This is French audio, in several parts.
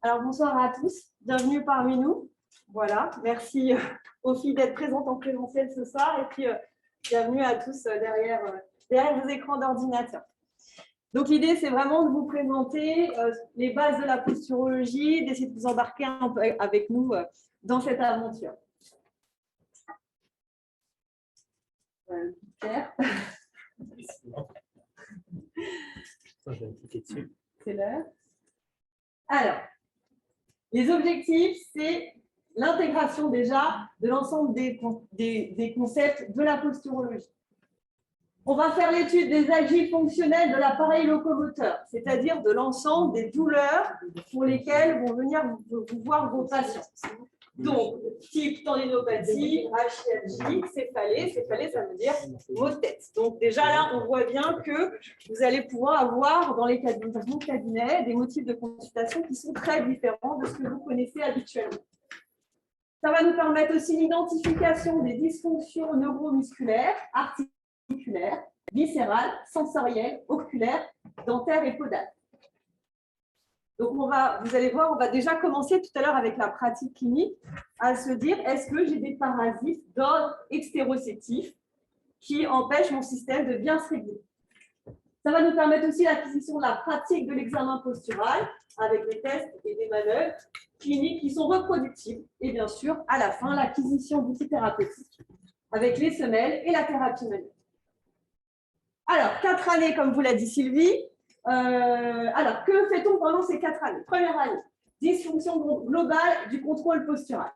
Alors, bonsoir à tous, bienvenue parmi nous. Voilà, merci aux filles d'être présentes en présentiel ce soir et puis bienvenue à tous derrière vos écrans d'ordinateur. Donc, l'idée, c'est vraiment de vous présenter les bases de la posturologie, d'essayer de vous embarquer un peu avec nous dans cette aventure. Pierre. C'est l'heure. Alors, les objectifs, c'est l'intégration déjà de l'ensemble des concepts de la posturologie. On va faire l'étude des agiles fonctionnels de l'appareil locomoteur, c'est-à-dire de l'ensemble des douleurs pour lesquelles vont venir vous voir vos patients. Donc, type tendinopathie, rachialgie, céphalée. Céphalée, ça veut dire maux de tête. Donc, déjà là, on voit bien que vous allez pouvoir avoir dans mon cabinet des motifs de consultation qui sont très différents de ce que vous connaissez habituellement. Ça va nous permettre aussi l'identification des dysfonctions neuromusculaires, articulaires, viscérales, sensorielles, oculaires, dentaires et podales. Donc, vous allez voir, on va déjà commencer tout à l'heure avec la pratique clinique à se dire, est-ce que j'ai des parasites d'ordre extéroceptif qui empêchent mon système de bien se régler? Ça va nous permettre aussi l'acquisition de la pratique de l'examen postural avec des tests et des manœuvres cliniques qui sont reproductibles. Et bien sûr, à la fin, l'acquisition d'outils thérapeutiques avec les semelles et la thérapie manuelle. Alors, 4 années, comme vous l'a dit Sylvie. Alors, que fait-on pendant ces 4 années? Première année, dysfonction globale du contrôle postural.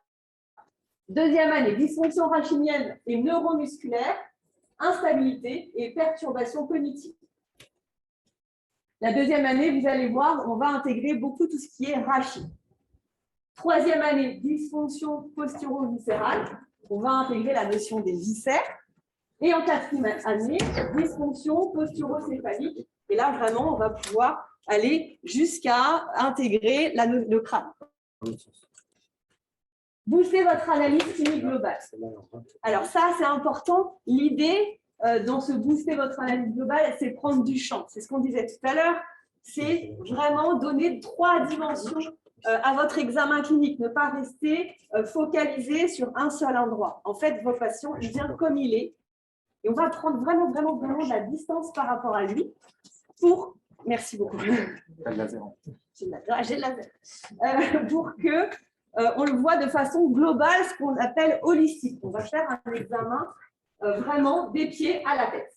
Deuxième année, dysfonction rachinienne et neuromusculaire, instabilité et perturbation cognitive. La deuxième année, vous allez voir, on va intégrer beaucoup tout ce qui est rachis. Troisième année, dysfonction posturo-viscérale. On va intégrer la notion des viscères. Et en quatrième année, dysfonction posturo-céphalique. Et là, vraiment, on va pouvoir aller jusqu'à intégrer le crâne. Booster votre analyse clinique globale. Alors ça, c'est important. L'idée dans ce booster votre analyse globale, c'est prendre du champ. C'est ce qu'on disait tout à l'heure. C'est vraiment donner 3 dimensions à votre examen clinique. Ne pas rester focalisé sur un seul endroit. En fait, votre patient, il vient comme il est. Et on va prendre vraiment de la distance par rapport à lui pour... Merci beaucoup. J'ai le laser. Pour que on le voit de façon globale, ce qu'on appelle holistique. On va faire un examen vraiment des pieds à la tête.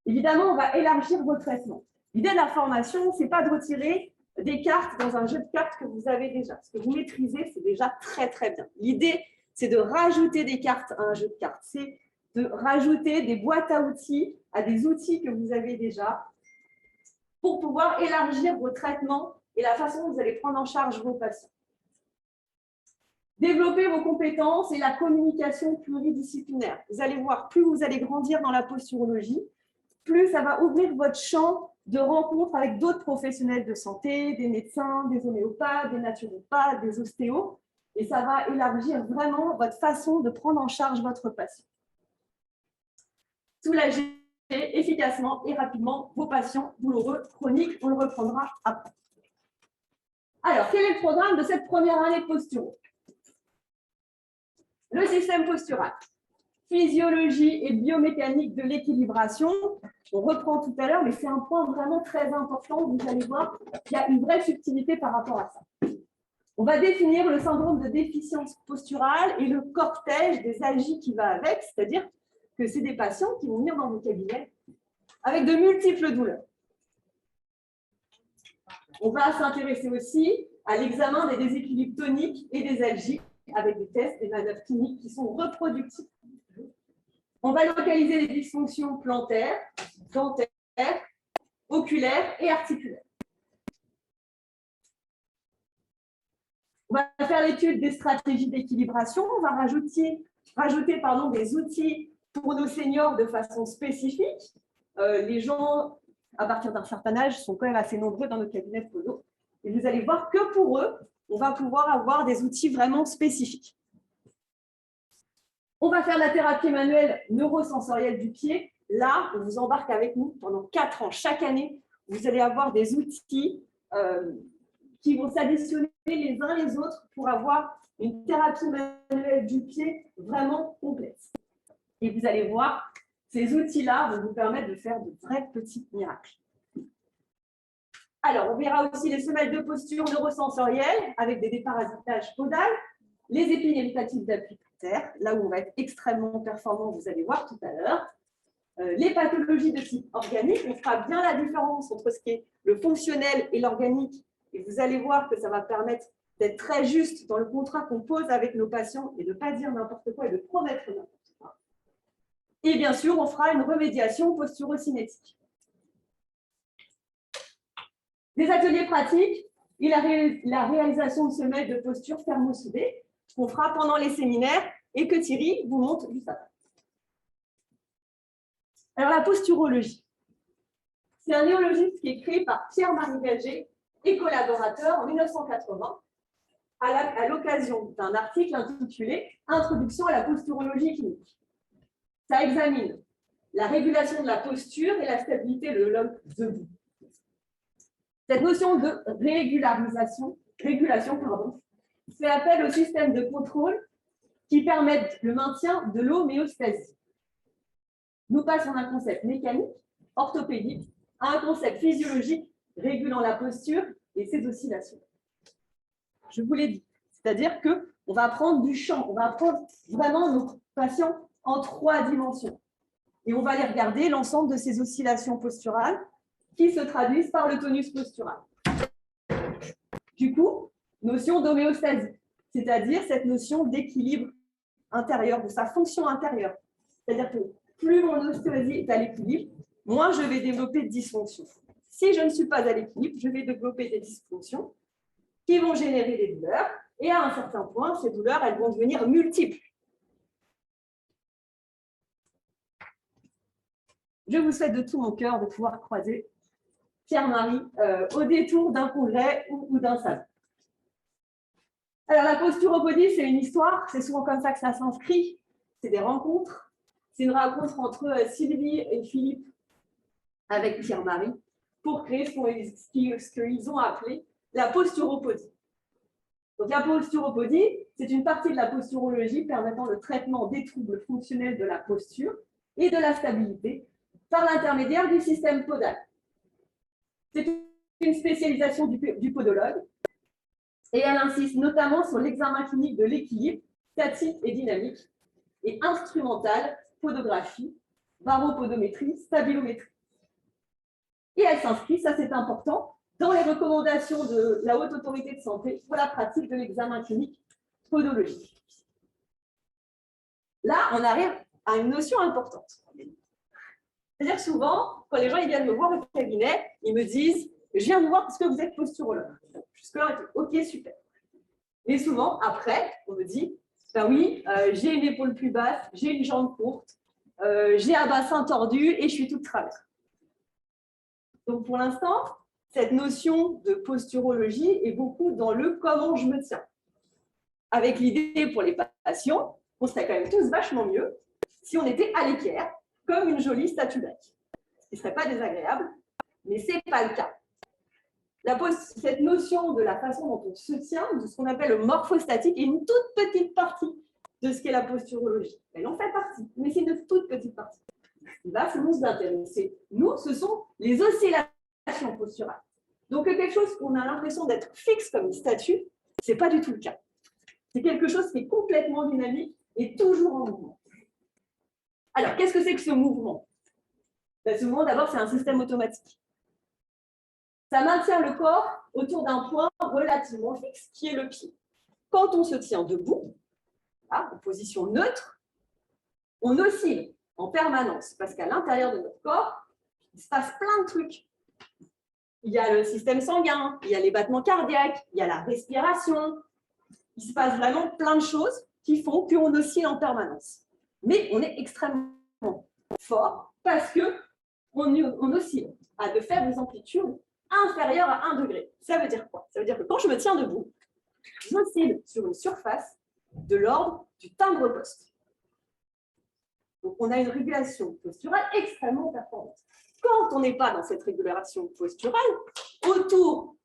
Évidemment, on va élargir vos traitements. L'idée de la formation, ce n'est pas de retirer des cartes dans un jeu de cartes que vous avez déjà. Ce que vous maîtrisez, c'est déjà très bien. L'idée, c'est de rajouter des cartes à un jeu de cartes. C'est de rajouter des boîtes à outils à des outils que vous avez déjà pour pouvoir élargir vos traitements et la façon dont vous allez prendre en charge vos patients. Développer vos compétences et la communication pluridisciplinaire. Vous allez voir, plus vous allez grandir dans la posturologie, plus ça va ouvrir votre champ de rencontres avec d'autres professionnels de santé, des médecins, des homéopathes, des naturopathes, des ostéos, et ça va élargir vraiment votre façon de prendre en charge votre patient. Soulager efficacement et rapidement vos patients douloureux, chroniques. On le reprendra après. Alors, quel est le programme de cette première année de posturo? Le système postural, physiologie et biomécanique de l'équilibration. On reprend tout à l'heure, mais c'est un point vraiment très important. Vous allez voir qu'il y a une vraie subtilité par rapport à ça. On va définir le syndrome de déficience posturale et le cortège des agies qui va avec, c'est-à-dire que c'est des patients qui vont venir dans vos cabinets avec de multiples douleurs. On va s'intéresser aussi à l'examen des déséquilibres toniques et des algies avec des tests, des manœuvres cliniques qui sont reproductibles. On va localiser les dysfonctions plantaires, dentaires, oculaires et articulaires. On va faire l'étude des stratégies d'équilibration. On va rajouter des outils pour nos seniors de façon spécifique. Les gens, à partir d'un certain âge, sont quand même assez nombreux dans nos cabinets de poso. Et vous allez voir que pour eux, on va pouvoir avoir des outils vraiment spécifiques. On va faire la thérapie manuelle neurosensorielle du pied. Là, on vous embarque avec nous pendant 4 ans. Chaque année, vous allez avoir des outils qui vont s'additionner les uns les autres pour avoir une thérapie manuelle du pied vraiment complète. Et vous allez voir, ces outils-là vont vous permettre de faire de vrais petits miracles. Alors, on verra aussi les semelles de posture neurosensorielles avec des déparasitages podal, les épines évitatives d'appui par terre, là où on va être extrêmement performant, vous allez voir tout à l'heure. Les pathologies de type organique, on fera bien la différence entre ce qui est le fonctionnel et l'organique. Et vous allez voir que ça va permettre d'être très juste dans le contrat qu'on pose avec nos patients et de ne pas dire n'importe quoi et de promettre n'importe quoi. Et bien sûr, on fera une remédiation posturocinétique. Des ateliers pratiques et la réalisation de semelles de posture thermosoudées qu'on fera pendant les séminaires et que Thierry vous montre juste après. Alors, la posturologie. C'est un néologisme qui est créé par Pierre-Marie Gagé et collaborateurs en 1980 à l'occasion d'un article intitulé « Introduction à la posturologie clinique ». Ça examine la régulation de la posture et la stabilité de l'homme debout. Cette notion de régulation fait appel au système de contrôle qui permettent le maintien de l'homéostasie. Nous passons d'un concept mécanique, orthopédique, à un concept physiologique régulant la posture et ses oscillations. Je vous l'ai dit, c'est-à-dire qu'on va prendre du champ, on va prendre vraiment nos patients en 3 dimensions. Et on va aller regarder l'ensemble de ces oscillations posturales qui se traduisent par le tonus postural. Du coup, notion d'homéostasie, c'est-à-dire cette notion d'équilibre intérieur, de sa fonction intérieure. C'est-à-dire que plus mon ostéosie est à l'équilibre, moins je vais développer de dysfonctions. Si je ne suis pas à l'équilibre, je vais développer des dysfonctions qui vont générer des douleurs, et à un certain point, ces douleurs, elles vont devenir multiples. Je vous souhaite de tout mon cœur de pouvoir croiser Pierre-Marie au détour d'un congrès ou d'un salon. Alors, la posturopodie, c'est une histoire, c'est souvent comme ça que ça s'inscrit, c'est des rencontres. C'est une rencontre entre Sylvie et Philippe avec Pierre-Marie pour créer ce qu'ils ont appelé la posturopodie. Donc, la posturopodie, c'est une partie de la posturologie permettant le traitement des troubles fonctionnels de la posture et de la stabilité par l'intermédiaire du système podal. C'est une spécialisation du podologue et elle insiste notamment sur l'examen clinique de l'équilibre statique et dynamique et instrumental, podographie, baropodométrie, stabilométrie. Et elle s'inscrit, ça c'est important, dans les recommandations de la Haute Autorité de Santé pour la pratique de l'examen clinique podologique. Là, on arrive à une notion importante. C'est-à-dire que souvent, quand les gens ils viennent me voir au cabinet, ils me disent « Je viens de voir parce que vous êtes posturologue. » Jusque-là, ok, super. Mais souvent, après, on me dit « Ben oui, j'ai une épaule plus basse, j'ai une jambe courte, j'ai un bassin tordu et je suis toute travers. » Donc, pour l'instant, cette notion de posturologie est beaucoup dans le « comment je me tiens ». Avec l'idée pour les patients, on serait quand même tous vachement mieux si on était à l'équerre, comme une jolie statue grecque. Ce qui ne serait pas désagréable, mais ce n'est pas le cas. Cette notion de la façon dont on se tient, de ce qu'on appelle le morphostatique, est une toute petite partie de ce qu'est la posturologie. Elle en fait partie, mais c'est une toute petite partie. Là, ce nous intéresse. Nous, ce sont les oscillations posturales. Donc, quelque chose qu'on a l'impression d'être fixe comme une statue, ce n'est pas du tout le cas. C'est quelque chose qui est complètement dynamique et toujours en mouvement. Alors, qu'est-ce que c'est que ce mouvement? Ce mouvement, d'abord, c'est un système automatique. Ça maintient le corps autour d'un point relativement fixe, qui est le pied. Quand on se tient debout, là, en position neutre, on oscille en permanence, parce qu'à l'intérieur de notre corps, il se passe plein de trucs. Il y a le système sanguin, il y a les battements cardiaques, il y a la respiration. Il se passe vraiment plein de choses qui font qu'on oscille en permanence. Mais on est extrêmement fort parce qu'on oscille à de faibles amplitudes inférieures à 1 degré. Ça veut dire quoi? Ça veut dire que quand je me tiens debout, j'oscille sur une surface de l'ordre du timbre-poste. Donc, on a une régulation posturale extrêmement performante. Quand on n'est pas dans cette régulation posturale, autour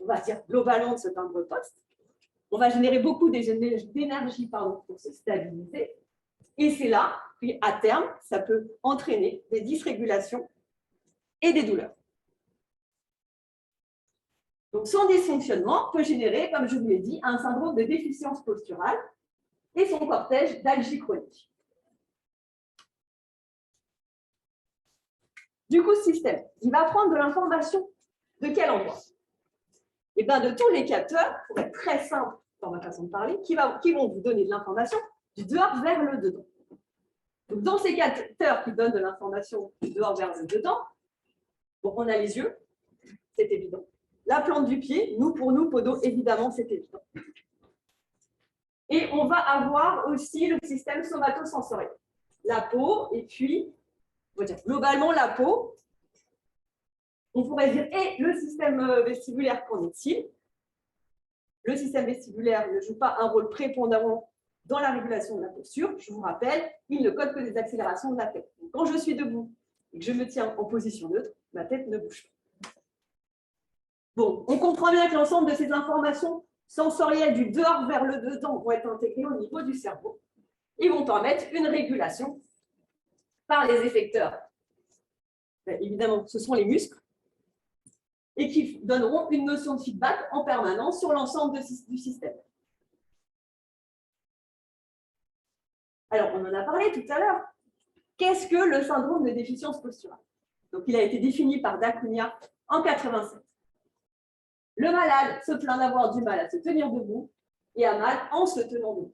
on va dire globalement de ce timbre-poste. On va générer beaucoup d'énergie pour se stabiliser. Et c'est là, puis à terme, ça peut entraîner des dysrégulations et des douleurs. Donc, son dysfonctionnement peut générer, comme je vous l'ai dit, un syndrome de déficience posturale et son cortège d'algie chronique. Du coup, ce système, il va prendre de l'information de quel endroit? Eh bien, de tous les capteurs, pour être très simple dans ma façon de parler, qui vont vous donner de l'information du dehors vers le dedans. Donc, dans ces capteurs qui donnent de l'information du dehors vers le dedans, bon, on a les yeux, c'est évident. La plante du pied, pour nous, podo, évidemment, c'est évident. Et on va avoir aussi le système somatosensoriel. La peau, et puis, on va dire, globalement, la peau, on pourrait dire, et le système vestibulaire, qu'en est-il? Le système vestibulaire ne joue pas un rôle prépondérant dans la régulation de la posture. Je vous rappelle, il ne code que des accélérations de la tête. Donc, quand je suis debout et que je me tiens en position neutre, ma tête ne bouge pas. Bon, on comprend bien que l'ensemble de ces informations sensorielles du dehors vers le dedans vont être intégrées au niveau du cerveau et vont permettre une régulation par les effecteurs. Ben, évidemment, ce sont les muscles et qui donneront une notion de feedback en permanence sur l'ensemble du système. Alors, on en a parlé tout à l'heure. Qu'est-ce que le syndrome de déficience posturale? Donc, il a été défini par Dacunia en 1987. Le malade se plaint d'avoir du mal à se tenir debout et a mal en se tenant debout.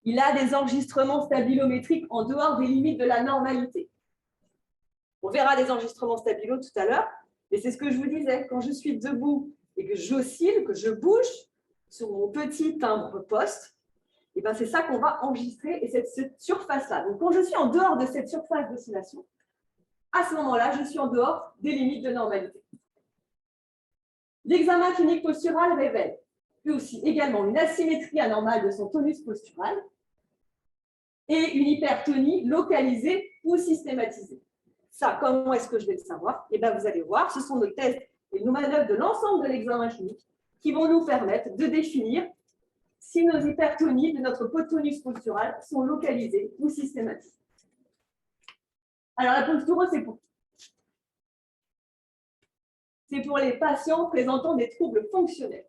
Il a des enregistrements stabilométriques en dehors des limites de la normalité. On verra des enregistrements stabilo tout à l'heure, mais c'est ce que je vous disais. Quand je suis debout et que j'oscille, que je bouge sur mon petit timbre-poste, et ben c'est ça qu'on va enregistrer et cette surface-là. Donc, quand je suis en dehors de cette surface d'oscillation, à ce moment-là, je suis en dehors des limites de normalité. L'examen clinique postural révèle aussi également une asymétrie anormale de son tonus postural et une hypertonie localisée ou systématisée. Ça, comment est-ce que je vais le savoir? Eh bien, vous allez voir, ce sont nos tests et nos manœuvres de l'ensemble de l'examen clinique qui vont nous permettre de définir si nos hypertonies de notre tonus postural sont localisées ou systématisées. Alors, la posturose, c'est pour qui? C'est pour les patients présentant des troubles fonctionnels.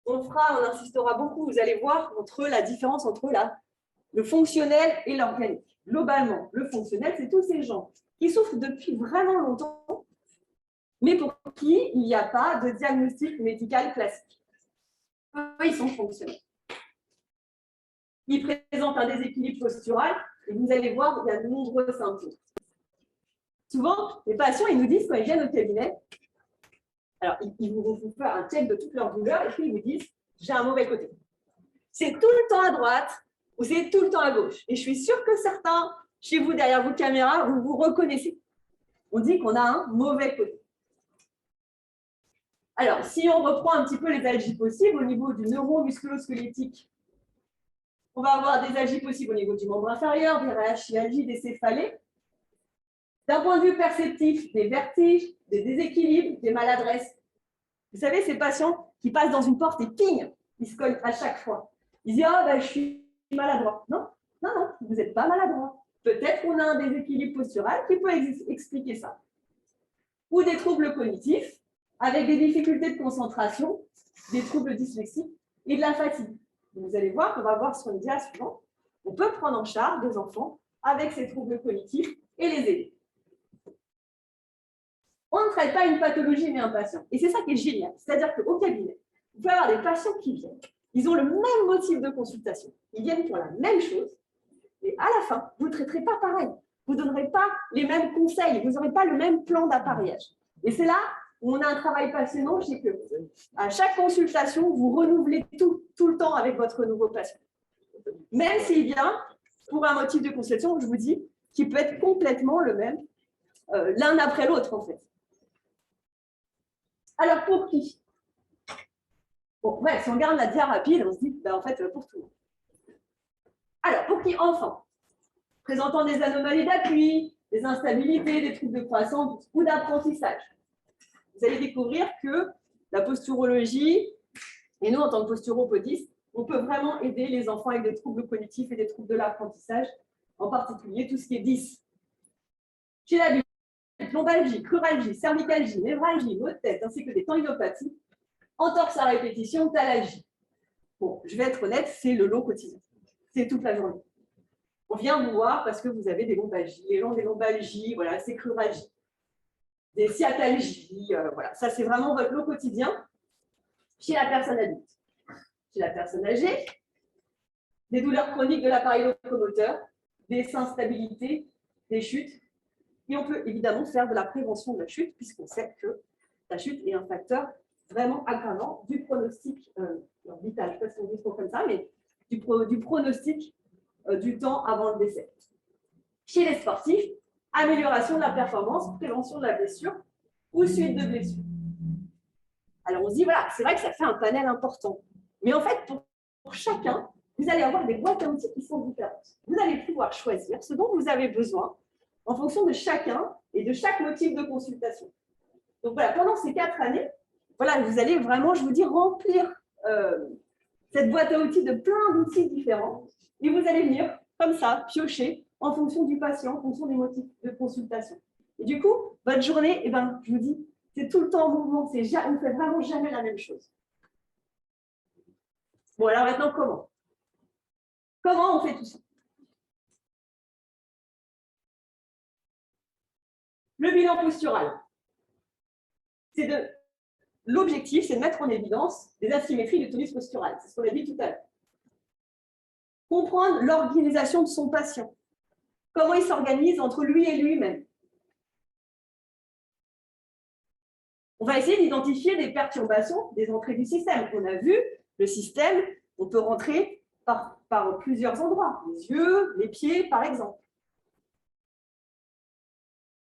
On insistera beaucoup, vous allez voir, la différence entre le fonctionnel et l'organique. Globalement, le fonctionnel, c'est tous ces gens qui souffrent depuis vraiment longtemps, mais pour qui il n'y a pas de diagnostic médical classique. Eux, ils sont fonctionnels. Ils présentent un déséquilibre postural et vous allez voir, il y a de nombreux symptômes. Souvent, les patients, ils nous disent quand ils viennent au cabinet, alors ils vous font faire un check de toute leur douleur et puis ils vous disent, j'ai un mauvais côté. C'est tout le temps à droite ou c'est tout le temps à gauche. Et je suis sûre que certains, chez vous, derrière vos caméras, vous vous reconnaissez. On dit qu'on a un mauvais côté. Alors, si on reprend un petit peu les algies possibles au niveau du neuromusculo-squelettique, on va avoir des algies possibles au niveau du membre inférieur, des rachialgies, des céphalées. D'un point de vue perceptif, des vertiges, des déséquilibres, des maladresses. Vous savez, ces patients qui passent dans une porte et ping, ils se cognent à chaque fois. Ils disent, ah, ben, je suis maladroit. Non, non, non, vous n'êtes pas maladroit. Peut-être qu'on a un déséquilibre postural qui peut expliquer ça. Ou des troubles cognitifs, avec des difficultés de concentration, des troubles dyslexiques et de la fatigue. Vous allez voir qu'on va voir sur le dia suivant, on peut prendre en charge des enfants avec ces troubles cognitifs et les aider. On ne traite pas une pathologie mais un patient. Et c'est ça qui est génial. C'est-à-dire qu'au cabinet, vous pouvez avoir des patients qui viennent. Ils ont le même motif de consultation. Ils viennent pour la même chose. Et à la fin, vous ne traiterez pas pareil. Vous ne donnerez pas les mêmes conseils. Vous n'aurez pas le même plan d'appareillage. Et c'est là où on a un travail passionnant. C'est que à chaque consultation, vous renouvelez tout le temps avec votre nouveau patient. Même s'il vient pour un motif de consultation, je vous dis, qui peut être complètement le même, l'un après l'autre, en fait. Alors, pour qui? Bon, bref, si on regarde la dia rapide, on se dit, ben, en fait, pour tout le monde. Alors, pour qui? Enfants, présentant des anomalies d'appui, des instabilités, des troubles de croissance ou d'apprentissage. vous allez découvrir que la posturologie, et nous, en tant que posturopodistes, on peut vraiment aider les enfants avec des troubles cognitifs et des troubles de l'apprentissage, en particulier tout ce qui est 10. Chez l'adulte, lombalgie, cruralgie, cervicalgie, névralgie, maux de tête, ainsi que des tendinopathies, entorse à répétition, thalalgie. Bon, je vais être honnête, c'est le lot quotidien. C'est toute la journée. On vient vous voir parce que vous avez des lombalgies. Les gens des lombalgies, voilà, c'est cruralgie. Des sciatalgies, voilà. Ça, c'est vraiment votre lot quotidien chez la personne adulte. Chez la personne âgée, des douleurs chroniques de l'appareil locomoteur, des instabilités, des chutes. Et on peut évidemment faire de la prévention de la chute, puisqu'on sait que la chute est un facteur vraiment aggravant du pronostic vital. Je ne sais pas si on dit trop comme ça, mais du pronostic du temps avant le décès. Chez les sportifs, amélioration de la performance, prévention de la blessure ou suite de blessure. Alors on se dit, voilà, c'est vrai que ça fait un panel important. Mais en fait, pour chacun, vous allez avoir des boîtes à outils qui sont différentes. Vous allez pouvoir choisir ce dont vous avez besoin en fonction de chacun et de chaque motif de consultation. Donc voilà, pendant ces 4 années, voilà, vous allez vraiment, je vous dis, remplir cette boîte à outils de plein d'outils différents. Et vous allez venir, comme ça, piocher en fonction du patient, en fonction des motifs de consultation. Et du coup, votre journée, eh ben, je vous dis, c'est tout le temps en mouvement. On ne fait vraiment jamais la même chose. Bon, alors maintenant, comment? Comment on fait tout ça? Le bilan postural. L'objectif, c'est de mettre en évidence des asymétries du tonus postural. C'est ce qu'on a dit tout à l'heure. Comprendre l'organisation de son patient. Comment il s'organise entre lui et lui-même. On va essayer d'identifier des perturbations des entrées du système. On a vu, le système, on peut rentrer par plusieurs endroits. Les yeux, les pieds, par exemple.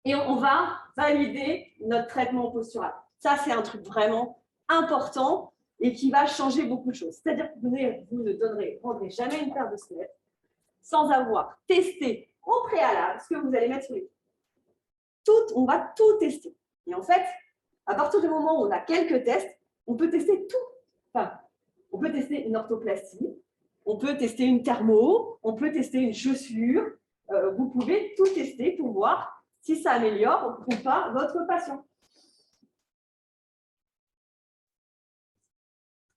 Et on va valider notre traitement postural. Ça, c'est un truc vraiment important et qui va changer beaucoup de choses. C'est-à-dire que vous ne prendrez jamais une paire de squelettes sans avoir testé au préalable ce que vous allez mettre sur les pieds. On va tout tester. Et en fait, à partir du moment où on a quelques tests, on peut tester tout. Enfin, on peut tester une orthoplastie, on peut tester une thermo, on peut tester une chaussure. Vous pouvez tout tester pour voir si ça améliore ou pas votre patient.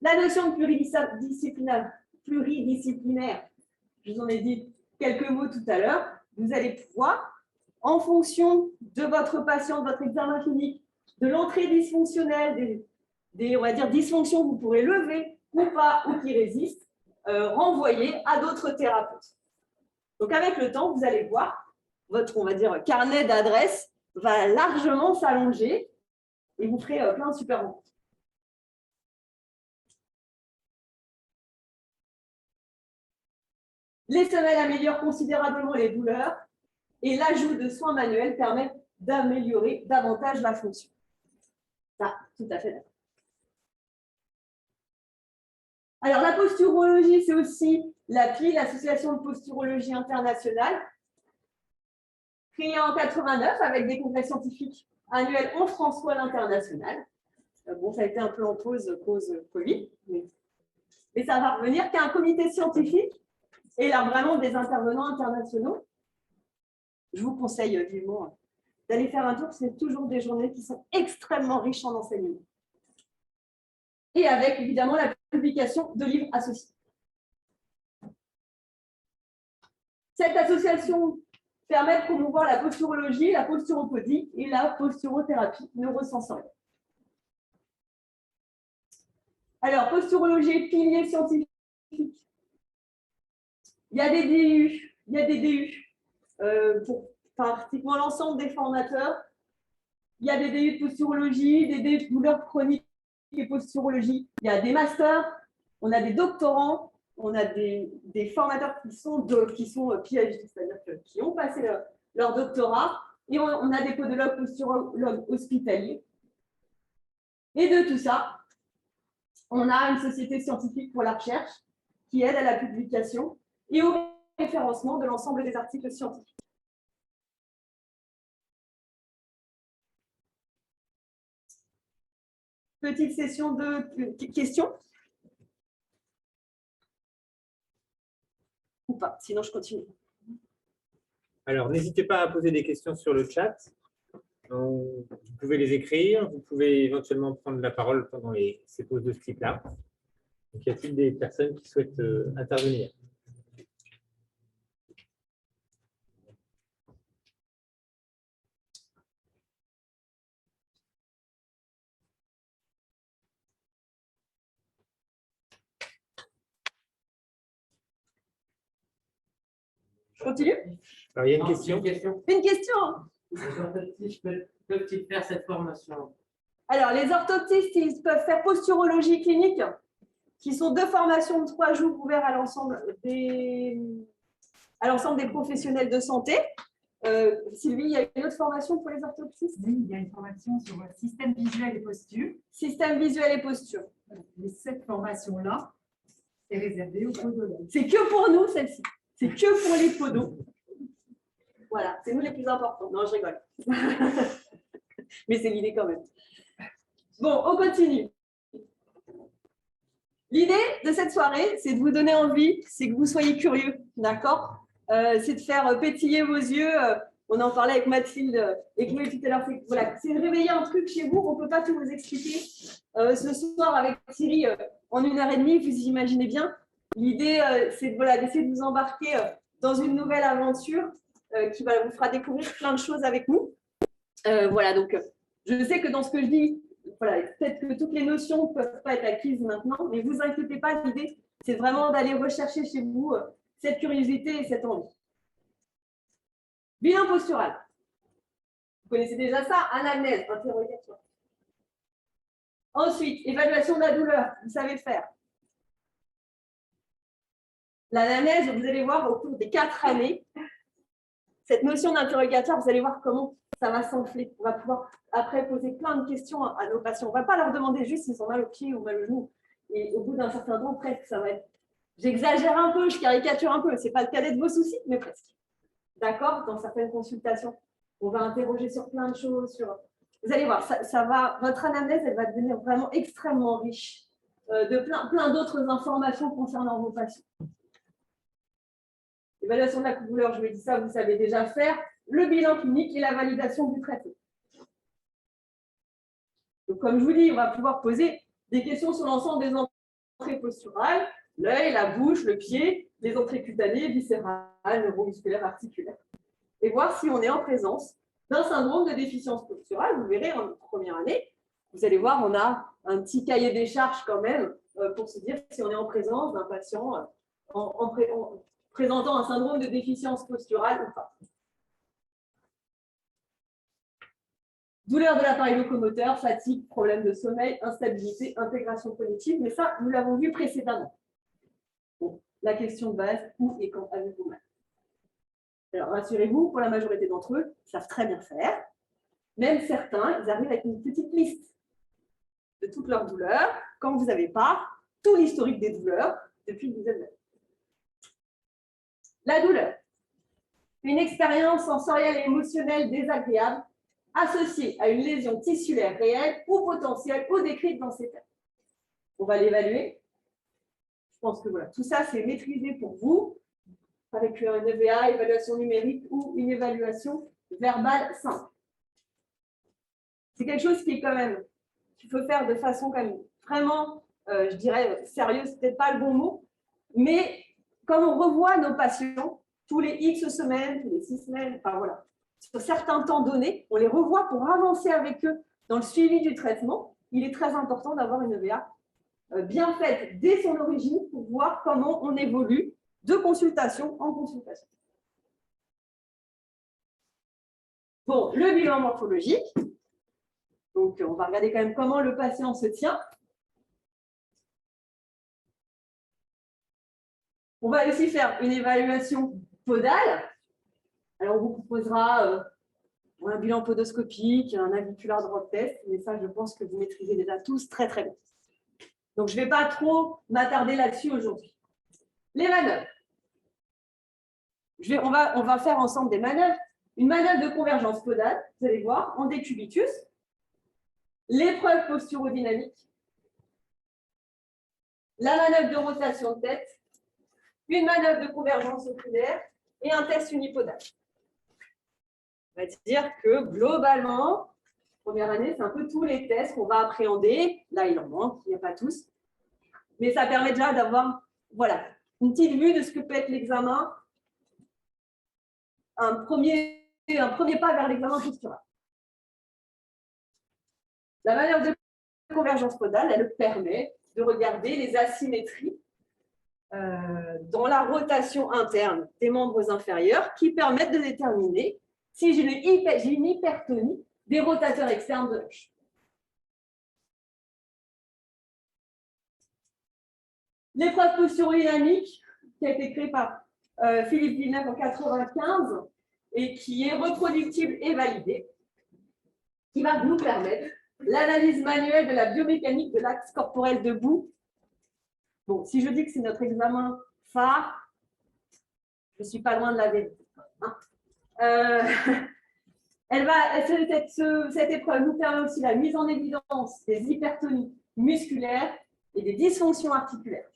La notion de pluridisciplinaire, je vous en ai dit quelques mots tout à l'heure, vous allez pouvoir, en fonction de votre patient, de votre examen clinique, de l'entrée dysfonctionnelle, on va dire, dysfonctions que vous pourrez lever ou pas, ou qui résistent, renvoyer à d'autres thérapeutes. Donc, avec le temps, vous allez voir, votre, on va dire, carnet d'adresses va largement s'allonger et vous ferez plein de super rencontres. Les semelles améliorent considérablement les douleurs et l'ajout de soins manuels permet d'améliorer davantage la fonction. Ça, tout à fait d'accord. Alors, la posturologie, c'est aussi l'API, l'Association de posturologie internationale, créée en 89 avec des congrès scientifiques annuels en France ou à l'international. Bon, ça a été un peu en pause cause Covid, mais ça va revenir, qu'un comité scientifique et là vraiment des intervenants internationaux. Je vous conseille vivement d'aller faire un tour, c'est toujours des journées qui sont extrêmement riches en enseignements. Et avec évidemment la publication de livres associés. Cette association permet de promouvoir la posturologie, la posturopodie et la posturothérapie neurosensorielle. Alors, posturologie, pilier scientifique. Il y a des DU, pour pratiquement l'ensemble des formateurs. Il y a des DU de posturologie, des DU de douleurs chroniques et posturologie. Il y a des masters, on a des doctorants, on a des formateurs qui sont PhD, c'est-à-dire qui ont passé leur doctorat, et on a des podologues, posturologues hospitaliers. Et de tout ça, on a une société scientifique pour la recherche qui aide à la publication et au référencement de l'ensemble des articles scientifiques. petite session de questions. Ou pas, sinon je continue. Alors, n'hésitez pas à poser des questions sur le chat. Vous pouvez les écrire, vous pouvez éventuellement prendre la parole pendant ces pauses de ce type-là. Y a-t-il des personnes qui souhaitent intervenir? Je continue? Alors, il y a une question. Une question. Les orthoptistes peuvent-ils faire cette formation? Alors, les orthoptistes, ils peuvent faire posturologie clinique, qui sont 2 formations de 3 jours ouvertes à l'ensemble des professionnels de santé. Sylvie, il y a une autre formation pour les orthoptistes? Oui, il y a une formation sur le système visuel et posture. Système visuel et posture. Et cette formation-là est réservée aux podologues. C'est que pour nous, celle-ci. C'est que pour les podos. Voilà, c'est nous les plus importants. Non, je rigole. Mais c'est l'idée quand même. Bon, on continue. L'idée de cette soirée, c'est de vous donner envie, c'est que vous soyez curieux, d'accord? C'est de faire pétiller vos yeux. On en parlait avec Mathilde et Chloé tout à l'heure. Voilà, c'est de réveiller un truc chez vous. On ne peut pas tout vous expliquer. Ce soir, avec Thierry, en 1h30, vous imaginez bien. L'idée, c'est d'essayer de vous embarquer dans une nouvelle aventure qui vous fera découvrir plein de choses avec nous. Voilà, donc je sais que dans ce que je dis, voilà, peut-être que toutes les notions ne peuvent pas être acquises maintenant, mais ne vous inquiétez pas, l'idée, c'est vraiment d'aller rechercher chez vous cette curiosité et cette envie. Bilan postural. Vous connaissez déjà ça, anamnèse, interrogatoire. Ensuite, évaluation de la douleur, vous savez le faire. L'anamnèse, vous allez voir au cours des 4 années, cette notion d'interrogatoire, vous allez voir comment ça va s'enfler. On va pouvoir après poser plein de questions à nos patients. On ne va pas leur demander juste s'ils ont mal au pied ou mal au genou. Et au bout d'un certain temps, presque, ça va être... J'exagère un peu, je caricature un peu. Ce n'est pas le cadet de vos soucis, mais presque. D'accord? Dans certaines consultations, on va interroger sur plein de choses. Vous allez voir, votre anamnèse, elle va devenir vraiment extrêmement riche de plein d'autres informations concernant vos patients. Évaluation de la douleur, je vous ai dit ça, vous savez déjà faire. Le bilan clinique et la validation du traitement. Donc, comme je vous dis, on va pouvoir poser des questions sur l'ensemble des entrées posturales, l'œil, la bouche, le pied, les entrées cutanées, viscérales, neuromusculaires, articulaires. Et voir si on est en présence d'un syndrome de déficience posturale. Vous verrez en première année, vous allez voir, on a un petit cahier des charges quand même pour se dire si on est en présence d'un patient présentant un syndrome de déficience posturale ou pas. Douleur de l'appareil locomoteur, fatigue, problème de sommeil, instabilité, intégration cognitive, mais ça, nous l'avons vu précédemment. Bon, la question de base, où et quand avez-vous mal? Alors, rassurez-vous, pour la majorité d'entre eux, ils savent très bien faire. Même certains, ils arrivent avec une petite liste de toutes leurs douleurs, quand vous n'avez pas tout l'historique des douleurs depuis que vous êtes là. La douleur. Une expérience sensorielle et émotionnelle désagréable associée à une lésion tissulaire réelle ou potentielle ou décrite dans ces termes. On va l'évaluer. Je pense que voilà, tout ça, c'est maîtrisé pour vous avec une EVA, évaluation numérique ou une évaluation verbale simple. C'est quelque chose qui est quand même, qu'il faut faire de façon quand même vraiment, je dirais, sérieuse, c'est peut-être pas le bon mot, mais quand on revoit nos patients, tous les X semaines, tous les 6 semaines, enfin voilà, sur certains temps donnés, on les revoit pour avancer avec eux dans le suivi du traitement. Il est très important d'avoir une EVA bien faite dès son origine pour voir comment on évolue de consultation en consultation. Bon, le bilan morphologique. Donc, on va regarder quand même comment le patient se tient. On va aussi faire une évaluation podale. Alors, on vous proposera un bilan podoscopique, un aviculaire drop test, mais ça, je pense que vous maîtrisez déjà tous très, très bien. Donc, je ne vais pas trop m'attarder là-dessus aujourd'hui. Les manœuvres. On va faire ensemble des manœuvres. Une manœuvre de convergence podale, vous allez voir, en décubitus. l'épreuve posturodynamique, la manœuvre de rotation de tête, une manœuvre de convergence oculaire et un test unipodal. On va dire que globalement, première année, c'est un peu tous les tests qu'on va appréhender. Là, il en manque, il n'y a pas tous. Mais ça permet déjà d'avoir une petite vue de ce que peut être l'examen. Un premier pas vers l'examen postural. La manœuvre de convergence podale, elle permet de regarder les asymétries dans la rotation interne des membres inférieurs qui permettent de déterminer si j'ai une hypertonie des rotateurs externes de l'hanche. L'épreuve posturodynamique qui a été créée par Philippe Villeneuve en 1995 et qui est reproductible et validée, qui va nous permettre l'analyse manuelle de la biomécanique de l'axe corporel debout. Bon, si je dis que c'est notre examen phare, je ne suis pas loin de la vérité. Cette épreuve nous permet aussi la mise en évidence des hypertonies musculaires et des dysfonctions articulaires.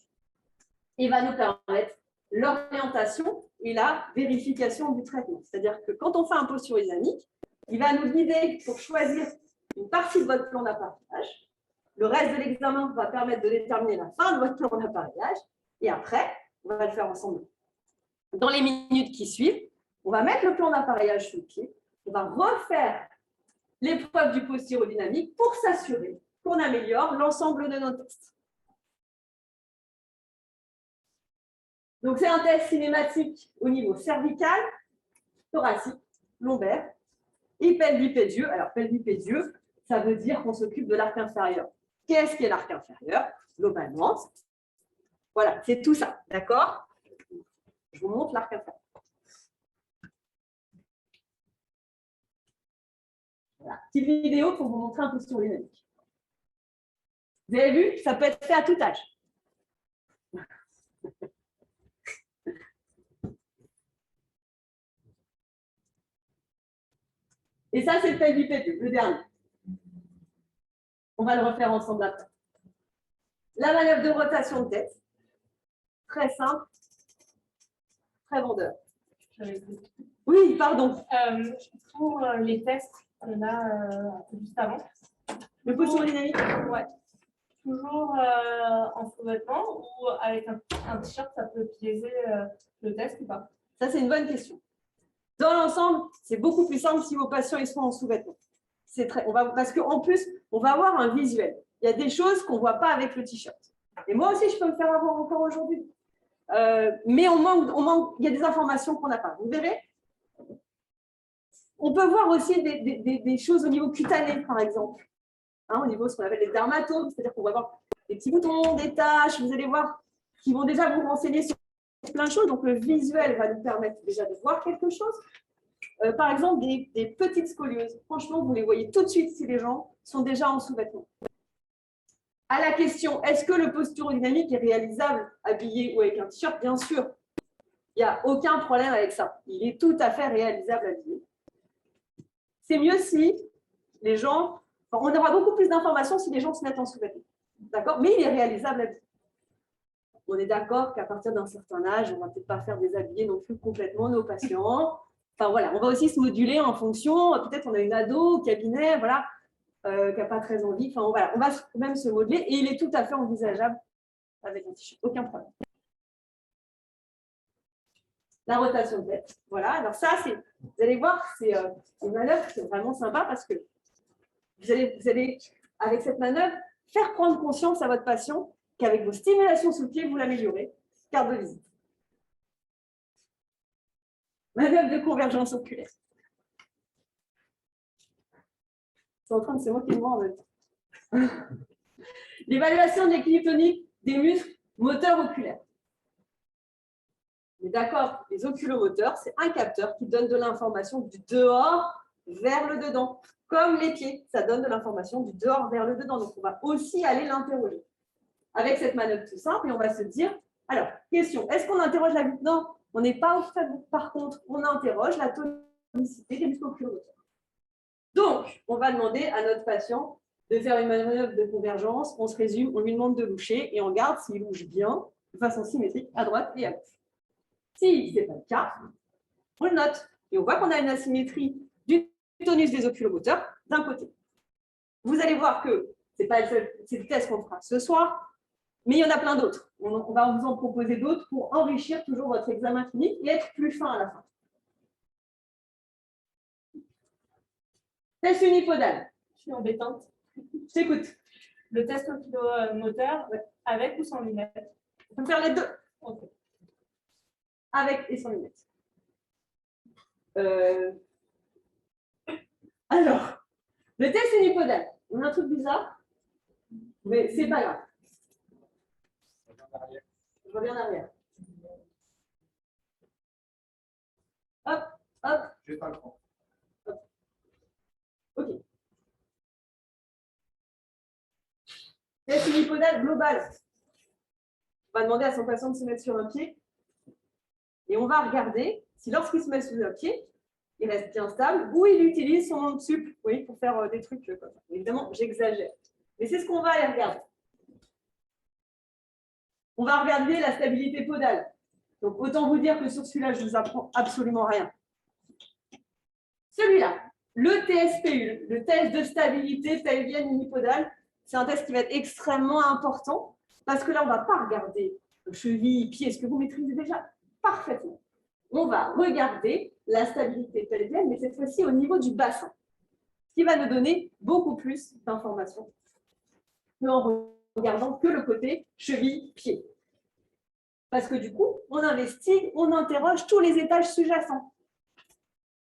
Et va nous permettre l'orientation et la vérification du traitement. C'est-à-dire que quand on fait un posturodynamique, il va nous guider pour choisir une partie de votre plan d'appareillage. Le reste de l'examen va permettre de déterminer la fin de votre plan d'appareillage. Et après, on va le faire ensemble. Dans les minutes qui suivent, on va mettre le plan d'appareillage sous le pied. On va refaire l'épreuve du posturodynamique pour s'assurer qu'on améliore l'ensemble de nos tests. Donc, c'est un test cinématique au niveau cervical, thoracique, lombaire et pelvipédieux. Alors, pelvipédieux, ça veut dire qu'on s'occupe de l'arc inférieur. Qu'est-ce qu'est l'arc inférieur? Globalement, voilà, c'est tout ça, d'accord? Je vous montre l'arc inférieur. Voilà, petite vidéo pour vous montrer un peu sur dynamique. Vous avez vu, ça peut être fait à tout âge. Et ça, c'est le pelvipédieux, le dernier. On va le refaire ensemble après. La manœuvre de rotation de tête. Très simple. Très vendeur. Oui, pardon. Pour les tests qu'on a juste avant. Le posturodynamique, ouais. Toujours en sous-vêtements ou avec un t-shirt, ça peut biaiser le test ou pas? Ça, c'est une bonne question. Dans l'ensemble, c'est beaucoup plus simple si vos patients ils sont en sous-vêtements. Parce qu'en plus, on va avoir un visuel. Il y a des choses qu'on ne voit pas avec le t-shirt. Et moi aussi, je peux me faire avoir encore aujourd'hui. Mais il y a des informations qu'on n'a pas. Vous verrez. On peut voir aussi des choses au niveau cutané, par exemple. Au niveau de ce qu'on appelle les dermatomes, c'est-à-dire qu'on va voir des petits boutons, des taches, vous allez voir, qui vont déjà vous renseigner sur plein de choses. Donc, le visuel va nous permettre déjà de voir quelque chose. Par exemple, des petites scolioses. Franchement, vous les voyez tout de suite si les gens sont déjà en sous-vêtements. À la question, est-ce que le posturodynamique est réalisable habillé ou avec un t-shirt? Bien sûr. Il n'y a aucun problème avec ça. Il est tout à fait réalisable habillé. C'est mieux si les gens... on aura beaucoup plus d'informations si les gens se mettent en sous-vêtements. D'accord? Mais il est réalisable habillé. On est d'accord qu'à partir d'un certain âge, on ne va peut-être pas faire déshabiller non plus complètement nos patients. Enfin voilà, on va aussi se moduler en fonction. Peut-être on a une ado au cabinet, voilà, qui n'a pas très envie. Enfin voilà, on va même se modeler et il est tout à fait envisageable avec un t-shirt, aucun problème. La rotation de tête, voilà. Alors ça, vous allez voir, c'est une manœuvre qui est vraiment sympa parce que vous allez, avec cette manœuvre, faire prendre conscience à votre patient qu'avec vos stimulations sous le pied, vous l'améliorez. Carte de visite. Manœuvre de convergence oculaire. C'est moi qui le vois en même temps. L'évaluation de l'équilibre tonique des muscles moteurs oculaires. Mais d'accord, les oculomoteurs, c'est un capteur qui donne de l'information du dehors vers le dedans. Comme les pieds, ça donne de l'information du dehors vers le dedans. Donc, on va aussi aller l'interroger. Avec cette manœuvre tout simple, et on va se dire, alors, question, est-ce qu'on interroge la... Non, on n'est pas au stade. Par contre, on interroge la tonicité des muscles oculomoteurs. Donc, on va demander à notre patient de faire une manœuvre de convergence, on se résume, on lui demande de loucher et on regarde s'il louche bien, de façon symétrique, à droite et à gauche. Si ce n'est pas le cas, on le note. Et on voit qu'on a une asymétrie du tonus des oculomoteurs d'un côté. Vous allez voir que ce n'est pas le test qu'on fera ce soir, mais il y en a plein d'autres. On va vous en proposer d'autres pour enrichir toujours votre examen clinique et être plus fin à la fin. Test unipodal. Je suis embêtante. Je t'écoute. Le test oculomoteur, avec ou sans lunettes? On peut faire les deux. Ok. Avec et sans lunettes. Alors, le test unipodal. On a un truc bizarre, mais c'est pas grave. Je reviens en arrière. Hop, hop. Juste un cran. OK. Test unipodal global. On va demander à son patient de se mettre sur un pied. Et on va regarder si lorsqu'il se met sur un pied, il reste bien stable ou il utilise son onde sup, oui, pour faire des trucs comme ça. Évidemment, j'exagère. Mais c'est ce qu'on va aller regarder. On va regarder la stabilité podale. Donc, autant vous dire que sur celui-là, je ne vous apprends absolument rien. Celui-là, le TSPU, le test de stabilité pelvienne unipodale, c'est un test qui va être extrêmement important parce que là, on ne va pas regarder cheville, pied, ce que vous maîtrisez déjà parfaitement. On va regarder la stabilité pelvienne, mais cette fois-ci au niveau du bassin, ce qui va nous donner beaucoup plus d'informations qu'en regardant que le côté cheville-pied. Parce que du coup, on investigue, on interroge tous les étages sous-jacents.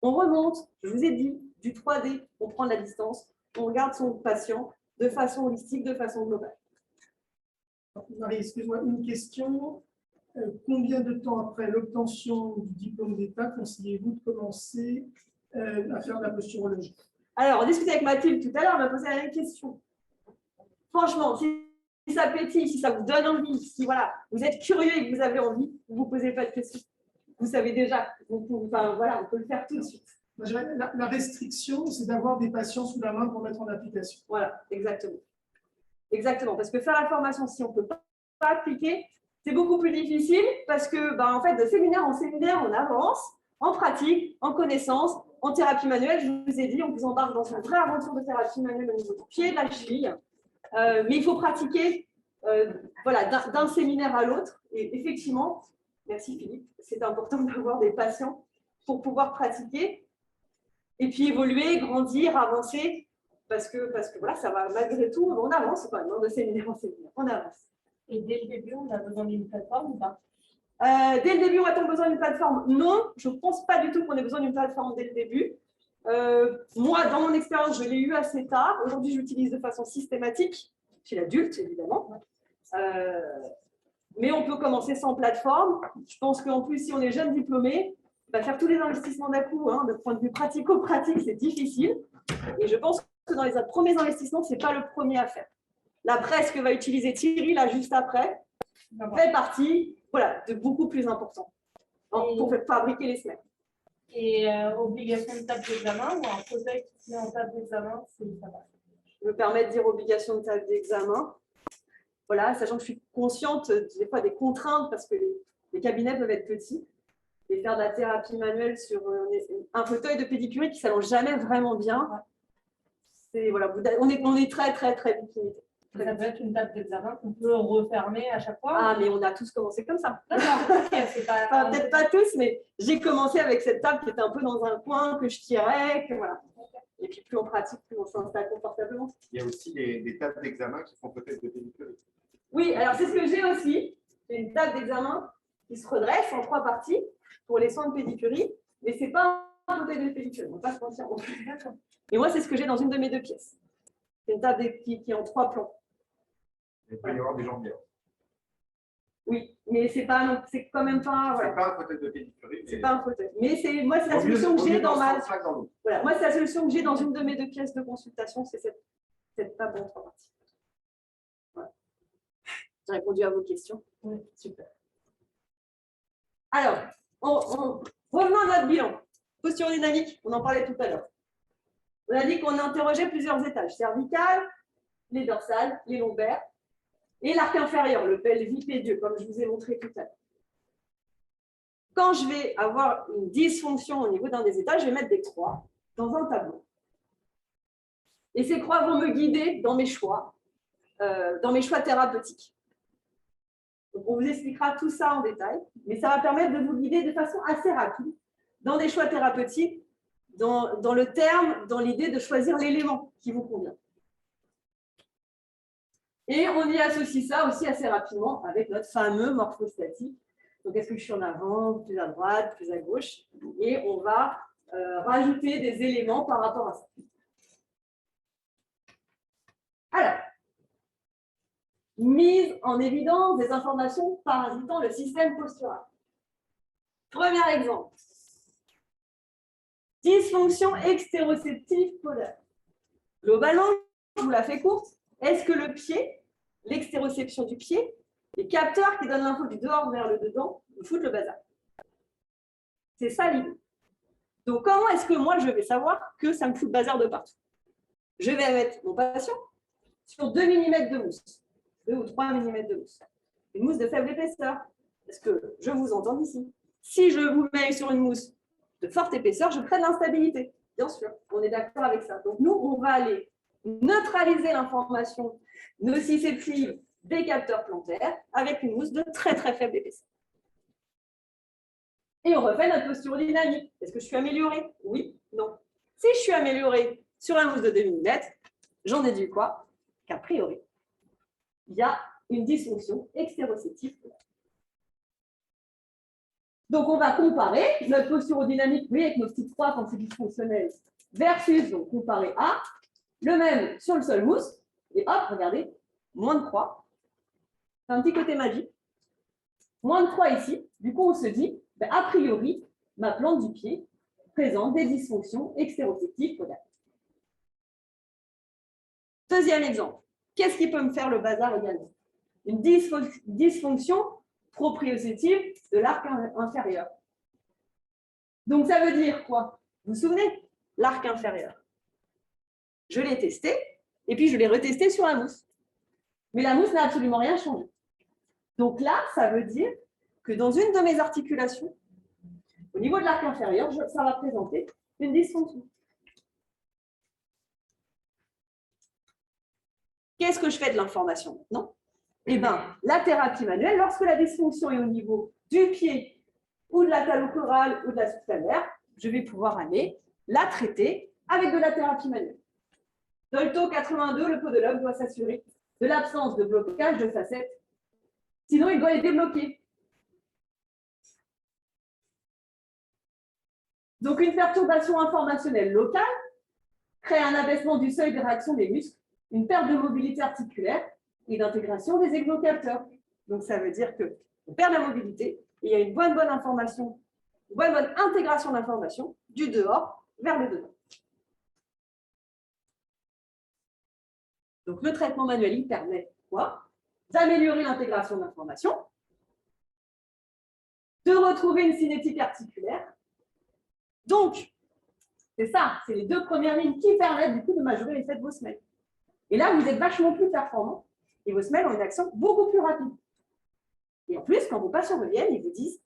On remonte, je vous ai dit, du 3D, on prend la distance, on regarde son patient de façon holistique, de façon globale. Marie, excuse-moi, une question. Combien de temps après l'obtention du diplôme d'État conseillez-vous de commencer à faire de la posturologie? Alors, on discutait avec Mathilde tout à l'heure, on m'a posé la même question. Franchement, si ça pétille, si ça vous donne envie, si voilà, vous êtes curieux et que vous avez envie, vous ne vous posez pas de questions. Vous savez déjà. Enfin, voilà, on peut le faire tout de suite. La restriction, c'est d'avoir des patients sous la main pour mettre en application. Voilà, exactement. Exactement, parce que faire la formation, si on ne peut pas appliquer, c'est beaucoup plus difficile parce que, en fait, de séminaire en séminaire, on avance en pratique, en connaissance, en thérapie manuelle. Je vous ai dit, on vous embarque dans une vraie aventure de thérapie manuelle au niveau du pied, de la cheville. Mais il faut pratiquer voilà, d'un séminaire à l'autre. Et effectivement, merci Philippe, c'est important d'avoir des patients pour pouvoir pratiquer et puis évoluer, grandir, avancer. Parce que voilà, ça va malgré tout, on avance quand même, de séminaire en séminaire, on avance. Et dès le début, on a besoin d'une plateforme ou pas? Dès le début, on a-t-on besoin d'une plateforme? Non, je ne pense pas du tout qu'on ait besoin d'une plateforme dès le début. Moi, dans mon expérience, je l'ai eu assez tard. Aujourd'hui, je l'utilise de façon systématique, chez l'adulte, évidemment. Mais on peut commencer sans plateforme. Je pense qu'en plus, si on est jeune diplômé, faire tous les investissements d'un coup, de point de vue pratico-pratique, c'est difficile. Et je pense que dans les premiers investissements, ce n'est pas le premier à faire. La presse que va utiliser Thierry, là, juste après, fait partie de beaucoup plus important pour fabriquer les semelles. Et obligation de table d'examen ou un fauteuil qui se met en table d'examen, ça va. Je me permets de dire obligation de table d'examen. Voilà, sachant que je suis consciente des fois des contraintes parce que les cabinets peuvent être petits. Et faire de la thérapie manuelle sur un fauteuil de pédicurie qui ne s'allonge jamais vraiment bien, voilà, on est très, très, très vite limité. Ça peut être une table d'examen qu'on peut refermer à chaque fois. Ah, mais on a tous commencé comme ça. Enfin, peut-être pas tous, mais j'ai commencé avec cette table qui était un peu dans un coin, que je tirais, voilà. Et puis plus on pratique, plus on s'installe confortablement. Il y a aussi des tables d'examen qui font peut-être de pédicurie. Oui, alors c'est ce que j'ai aussi. J'ai une table d'examen qui se redresse en 3 parties pour les soins de pédicurie, mais ce n'est pas un fauteuil de pédicurie, on ne va pas se mentir. Et moi, c'est ce que j'ai dans une de mes 2 pièces. C'est une table qui est en 3 plans. Il peut y avoir des jambières. Oui, mais c'est quand même pas. C'est Voilà. pas un fauteuil de pédicurie. C'est pas un fauteuil. Mais moi, c'est la solution que j'ai dans ma. Voilà, moi, c'est la solution que j'ai dans une de mes 2 pièces de consultation, c'est cette table en 3 parties. Voilà. J'ai répondu à vos questions. Oui, super. Alors, revenons à notre bilan. Posture dynamique, on en parlait tout à l'heure. On a dit qu'on interrogeait plusieurs étages. Cervical, les dorsales, les lombaires, et l'arc inférieur, le pelvipédieux, comme je vous ai montré tout à l'heure. Quand je vais avoir une dysfonction au niveau d'un des états, je vais mettre des croix dans un tableau. Et ces croix vont me guider dans mes choix thérapeutiques. Donc, on vous expliquera tout ça en détail, mais ça va permettre de vous guider de façon assez rapide dans des choix thérapeutiques, dans le terme, dans l'idée de choisir l'élément qui vous convient. Et on y associe ça aussi assez rapidement avec notre fameux morphostatique. Donc, est-ce que je suis en avant, plus à droite, plus à gauche? Et on va rajouter des éléments par rapport à ça. Alors, mise en évidence des informations parasitant le système postural. Premier exemple. Dysfonction extéroceptive polaire. Globalement, je vous la fais courte. Est-ce que le pied, l'extéroception du pied, les capteurs qui donnent l'info du dehors vers le dedans, nous foutent le bazar? C'est ça l'idée. Donc, comment est-ce que moi, je vais savoir que ça me fout le bazar de partout? Je vais mettre mon patient sur 2 mm de mousse, 2 ou 3 mm de mousse. Une mousse de faible épaisseur. Est-ce que je vous entends ici? Si je vous mets sur une mousse de forte épaisseur, je crée de l'instabilité. Bien sûr, on est d'accord avec ça. Donc, nous, on va aller neutraliser l'information nociceptive des capteurs plantaires avec une mousse de très, très faible épaisseur. Et on refait notre posture dynamique. Est-ce que je suis améliorée? Oui, non. Si je suis améliorée sur la mousse de 2 mm, j'en déduis quoi? Qu'a priori, il y a une dysfonction extéroceptive. Donc, on va comparer notre posture dynamique, oui, avec nos petites croix quand c'est dysfonctionnel, versus, donc, comparer à le même sur le sol mousse. Et hop, regardez, moins de croix. C'est un petit côté magique. Moins de croix ici. Du coup, on se dit, ben, a priori, ma plante du pied présente des dysfonctions extéroceptives polaires. Deuxième exemple. Qu'est-ce qui peut me faire le bazar également? Une dysfonction proprioceptive de l'arc inférieur. Donc, ça veut dire quoi? Vous vous souvenez? L'arc inférieur. Je l'ai testé, et puis je l'ai retesté sur la mousse. Mais la mousse n'a absolument rien changé. Donc là, ça veut dire que dans une de mes articulations, au niveau de l'arc inférieur, ça va présenter une dysfonction. Qu'est-ce que je fais de l'information maintenant? Eh bien, la thérapie manuelle, lorsque la dysfonction est au niveau du pied ou de la talochorale ou de la subcalaire, je vais pouvoir aller la traiter avec de la thérapie manuelle. Dolto 82, le podologue doit s'assurer de l'absence de blocage de facettes. Sinon, il doit les débloquer. Donc, une perturbation informationnelle locale crée un abaissement du seuil de réaction des muscles, une perte de mobilité articulaire et d'intégration des exocapteurs. Donc, ça veut dire qu'on perd la mobilité et il y a une bonne information, une bonne intégration d'informations du dehors vers le dedans. Donc, le traitement manuel, il permet quoi? D'améliorer l'intégration d'informations, de retrouver une cinétique articulaire. Donc, c'est ça, c'est les 2 premières lignes qui permettent du coup de majorer l'effet de vos semelles. Et là, vous êtes vachement plus performant et vos semelles ont une action beaucoup plus rapide. Et en plus, quand vos patients reviennent, ils vous disent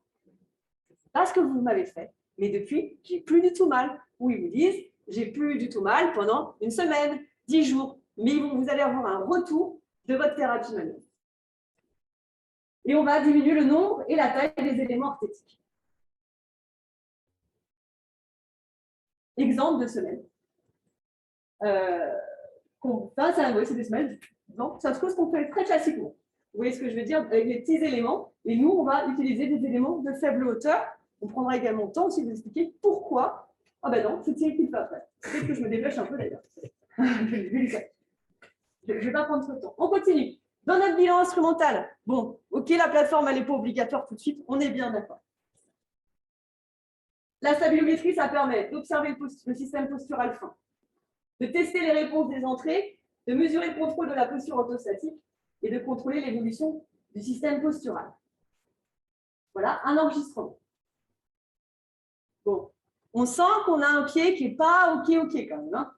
« je ne sais pas ce que vous m'avez fait, mais depuis, j'ai plus du tout mal ». Ou ils vous disent « j'ai plus du tout mal pendant 1 semaine, 10 jours ». Mais vous allez avoir un retour de votre thérapie manuelle. Et on va diminuer le nombre et la taille des éléments orthétiques. Exemple de semelle. C'est des semelles. Donc, ça se cause qu'on fait très classiquement. Vous voyez ce que je veux dire? Avec les petits éléments. Et nous, on va utiliser des éléments de faible hauteur. On prendra également le temps aussi de vous expliquer pourquoi. Ah ben non, c'est tiré qu'il fait après. Peut-être que je me dépêche un peu d'ailleurs. Je ne vais pas prendre trop de temps. On continue. Dans notre bilan instrumental, bon, ok, la plateforme, elle n'est pas obligatoire tout de suite, on est bien d'accord. La stabilimétrie, ça permet d'observer le système postural fin, de tester les réponses des entrées, de mesurer le contrôle de la posture orthostatique et de contrôler l'évolution du système postural. Voilà, un enregistrement. Bon, on sent qu'on a un pied qui n'est pas ok quand même. Hein.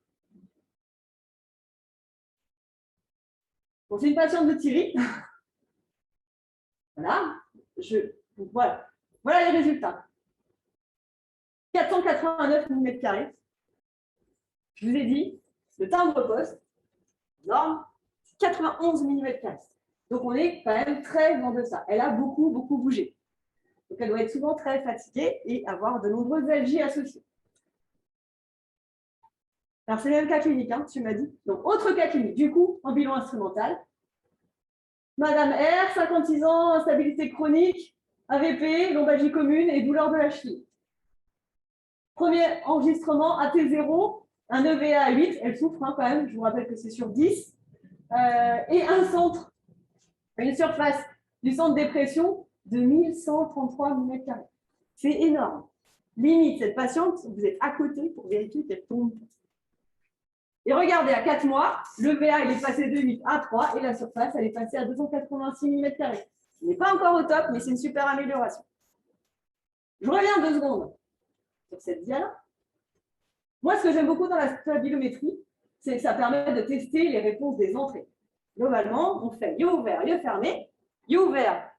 Bon, c'est une patiente de Thierry. Voilà. Voilà. Voilà les résultats. 489 mm². Je vous ai dit, le timbre-poste, norme, 91 mm². Donc, on est quand même très loin de ça. Elle a beaucoup, beaucoup bougé. Donc, elle doit être souvent très fatiguée et avoir de nombreuses algies associées. Alors, c'est le même cas clinique, hein, tu m'as dit. Donc, autre cas clinique. Du coup, en bilan instrumental, Madame R, 56 ans, instabilité chronique, AVP, lombalgie commune et douleur de la cheville. Premier enregistrement, AT0, un EVA à 8, elle souffre hein, quand même, je vous rappelle que c'est sur 10. Et un centre, une surface du centre de dépression de 1133 mm². C'est énorme. Limite, cette patiente, vous êtes à côté pour vérifier qu'elle tombe. Et regardez, à 4 mois, le VA il est passé de 8 à 3 et la surface elle est passée à 286 mm². Il n'est pas encore au top, mais c'est une super amélioration. Je reviens 2 secondes sur cette dia-là. Moi, ce que j'aime beaucoup dans la stabilométrie, c'est que ça permet de tester les réponses des entrées. Globalement, on fait yeux ouverts, yeux fermés, yeux ouverts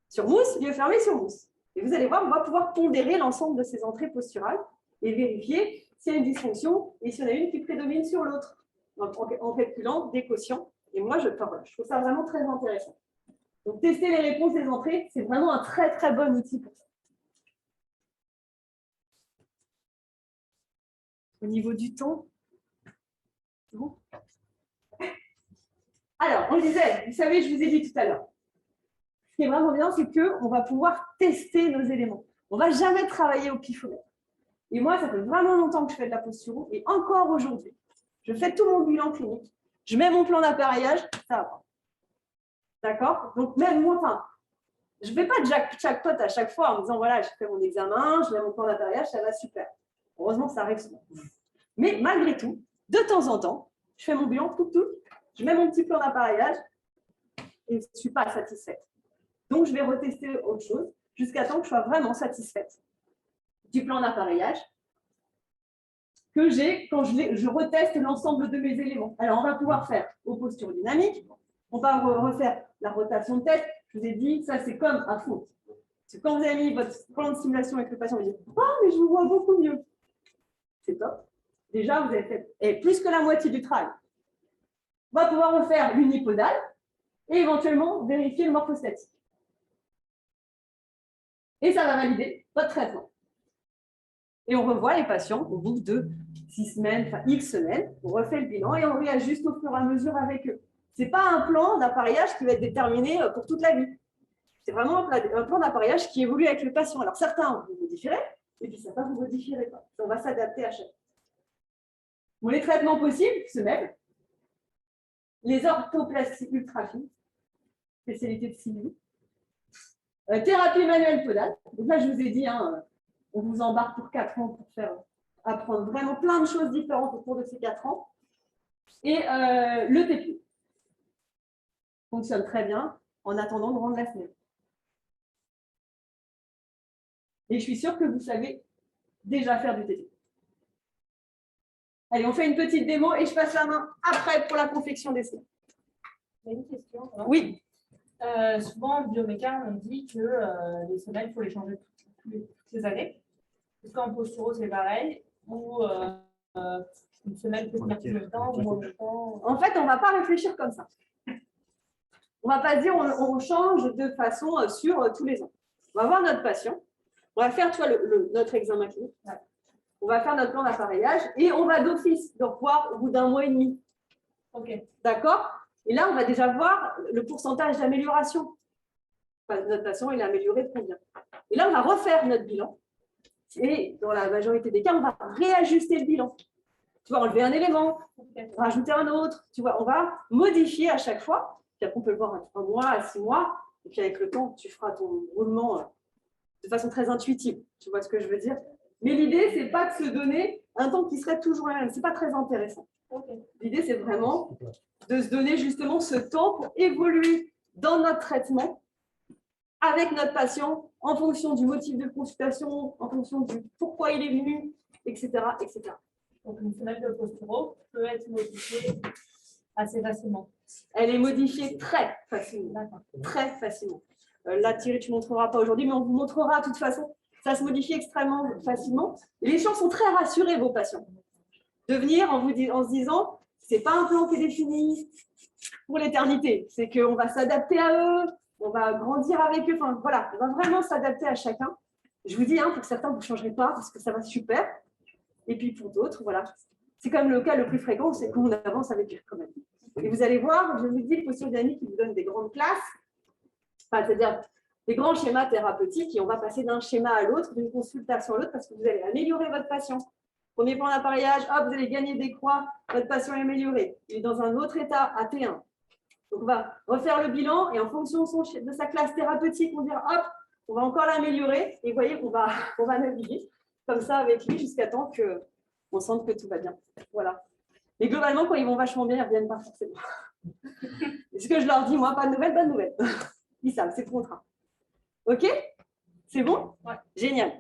sur mousse, yeux fermés sur mousse. Et vous allez voir, on va pouvoir pondérer l'ensemble de ces entrées posturales et vérifier s'il y a une dysfonction et s'il y en a une qui prédomine sur l'autre, en calculant des quotients. Et moi, je trouve ça vraiment très intéressant. Donc, tester les réponses des entrées, c'est vraiment un très, très bon outil pour ça. Au niveau du temps, c'est bon. Alors, on disait, vous savez, je vous ai dit tout à l'heure, ce qui est vraiment bien, c'est qu'on va pouvoir tester nos éléments. On ne va jamais travailler au pifomètre. Et moi, ça fait vraiment longtemps que je fais de la posture et encore aujourd'hui, je fais tout mon bilan clinique, je mets mon plan d'appareillage, ça va. D'accord? Donc, même moi, enfin, je ne vais pas de jackpot à chaque fois en me disant, voilà, j'ai fait mon examen, je mets mon plan d'appareillage, ça va super. Heureusement que ça arrive souvent. Mais malgré tout, de temps en temps, je fais mon bilan, je mets mon petit plan d'appareillage et je ne suis pas satisfaite. Donc, je vais retester autre chose jusqu'à temps que je sois vraiment satisfaite du plan d'appareillage que j'ai quand je reteste l'ensemble de mes éléments. Alors, on va pouvoir faire aux postures dynamiques, on va refaire la rotation de tête. Je vous ai dit, ça, c'est comme à fond. C'est quand vous avez mis votre plan de simulation avec le patient, vous dites « Oh, mais je vous vois beaucoup mieux ». C'est top. Déjà, vous avez fait plus que la moitié du travail. On va pouvoir refaire l'unipodal et éventuellement vérifier le morphostatique. Et ça va valider votre traitement. Et on revoit les patients au bout de 6 semaines, enfin X semaines, on refait le bilan et on réajuste au fur et à mesure avec eux. Ce n'est pas un plan d'appareillage qui va être déterminé pour toute la vie. C'est vraiment un plan d'appareillage qui évolue avec le patient. Alors certains, vous modifierez, et puis certains, vous ne modifierez pas. On va s'adapter à chaque. Bon, les traitements possibles, ce même. Les orthoplasties ultra fines, spécialité de Sylvie. Thérapie manuelle podale. Donc là, je vous ai dit, hein, on vous embarque pour 4 ans pour faire apprendre vraiment plein de choses différentes au cours de ces 4 ans. Et le TPI fonctionne très bien en attendant de rendre la semaine. Et je suis sûre que vous savez déjà faire du TPI. Allez, on fait une petite démo et je passe la main après pour la confection des semelles. Il y a une question. Oui. Souvent, en bioméca, on dit que les semelles, il faut les changer toutes les années. Est-ce qu'en posturo, c'est pareil? Ou une semelle peut tenir plus longtemps ou moins longtemps? En fait, on ne va pas réfléchir comme ça. On ne va pas dire on change de façon sur tous les ans. On va voir notre patient. On va faire notre examen clinique. On va faire notre plan d'appareillage et on va d'office le revoir au bout d'1 mois et demi. Ok. D'accord? Et là, on va déjà voir le pourcentage d'amélioration. Enfin, notre patient, il a amélioré de combien? Et là, on va refaire notre bilan. Et dans la majorité des cas, on va réajuster le bilan. Tu vas enlever un élément, rajouter un autre. Tu vois, on va modifier à chaque fois. Puis après, on peut le voir à 3 mois, à 6 mois. Et puis avec le temps, tu feras ton roulement de façon très intuitive. Tu vois ce que je veux dire? Mais l'idée, ce n'est pas de se donner un temps qui serait toujours le même. Ce n'est pas très intéressant. L'idée, c'est vraiment de se donner justement ce temps pour évoluer dans notre traitement avec notre patient en fonction du motif de consultation, en fonction du pourquoi il est venu, etc. etc. Donc, une semelle de posturo peut être modifiée assez facilement. Elle est modifiée très facilement. Très facilement. Là, Thierry, tu ne montreras pas aujourd'hui, mais on vous montrera de toute façon. Ça se modifie extrêmement facilement. Les gens sont très rassurés, vos patients, de venir en se disant, ce n'est pas un plan qui est défini pour l'éternité. C'est qu'on va s'adapter à eux, on va grandir avec eux. Enfin, voilà, on va vraiment s'adapter à chacun. Je vous dis, hein, pour certains, vous ne changerez pas parce que ça va super. Et puis pour d'autres, voilà. C'est comme le cas le plus fréquent, c'est qu'on avance avec eux quand même. Et vous allez voir, je vous dis, le posture dynamique qui vous donne des grandes classes, enfin, c'est-à-dire des grands schémas thérapeutiques, et on va passer d'un schéma à l'autre, d'une consultation à l'autre, parce que vous allez améliorer votre patient. Premier plan d'appareillage, hop, vous allez gagner des croix, votre patient est amélioré. Il est dans un autre état, AT1. Donc on va refaire le bilan, et en fonction de sa classe thérapeutique, on dira, hop, on va encore l'améliorer, et vous voyez, on va naviguer comme ça avec lui jusqu'à temps qu'on sente que tout va bien. Voilà. Mais globalement, quand ils vont vachement bien, ils ne reviennent pas forcément. C'est ce que je leur dis, moi, pas de nouvelles, bonne nouvelle. Ils savent, c'est le contrat. OK? C'est bon? Ouais. Génial.